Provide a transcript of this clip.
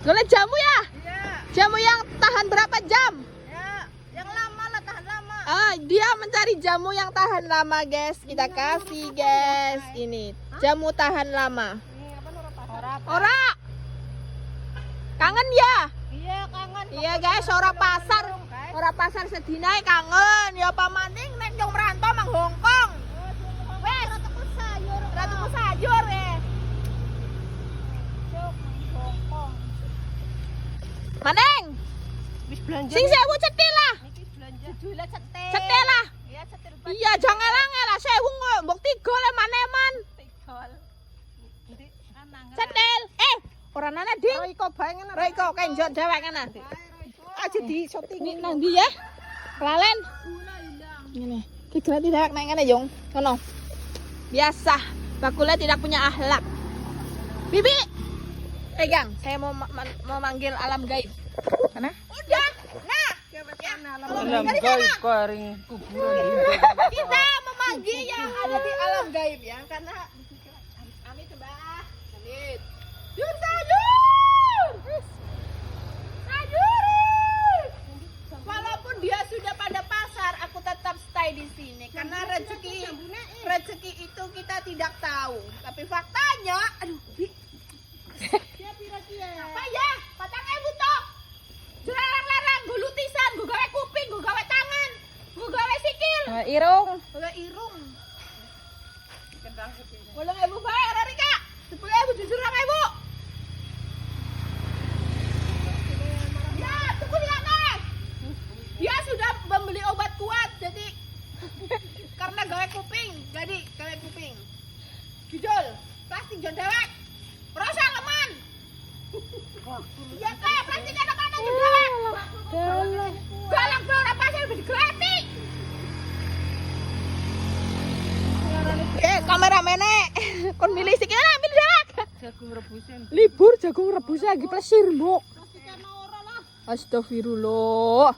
Golek jamu ya? Iya. Jamu yang tahan berapa jam? Ya, yang lama lah, tahan lama. Dia mencari jamu yang tahan lama, guys. Kita kasih, guys. Ini jamu tahan lama. Ini apa Nora Pasar? Ora. Kangen ya? Iya, kangen. Iya, guys, ora pasar. Ora pasar sedina kangen. Ya apa maning nek nyong merantau mang Hongkong. Wes, Ratuku sayur. ratuku sayur Hongkong. Maneng, Wis belanja. sing 1000 cetil lah. Iki belanja. Jule cetil. Cetil lah. Iya, cetil. Iya, jangan lah 1000 mbok 3 le maneman. Tegol. Nanti anang. Cetil. Ora nana ding. Royko bae ngene. Royko kenjot dewek kana. Aja di shooting. Ini nang ndi ya? Lalen. Ngene. Ki gratis dewek nang ngene, Yung. Sono. Biasa, bakule tidak punya akhlak. Bibi. Pegang, saya mau manggil alam gaib. Mana? Udah. Nah, Alam gaib karing kuburan. kita memanggil yang ada di alam gaib ya, karena Amit coba. Amit. Yur sayur. Sayur. Walaupun dia sudah pada pasar, aku tetap stay di sini karena rezeki itu kita tidak tahu. Tapi faktanya, aduh, apa ya? Patangnya butuh. Larang-larang, gue lutisan, gue gawe kuping, gue gawe tangan, gue gawe sikil. Irung. Gue irung. 10.000 bayar hari kak. 10.000 jujur 6.000. Ya, tunggu lihat nih. Dia sudah membeli obat kuat, jadi karena gawe kuping, jadi gawe kuping. Jujur, plastik jon dewek. Rasa leman. Ya kayak plastik anak-anak jon dewek. Galak berapa pasir lebih gratis. Kameramennya kon milih sik ana ambil dewek. Jagung rebusan. Libur jagung rebus lagi plesir, Mbok. Astagfirullah.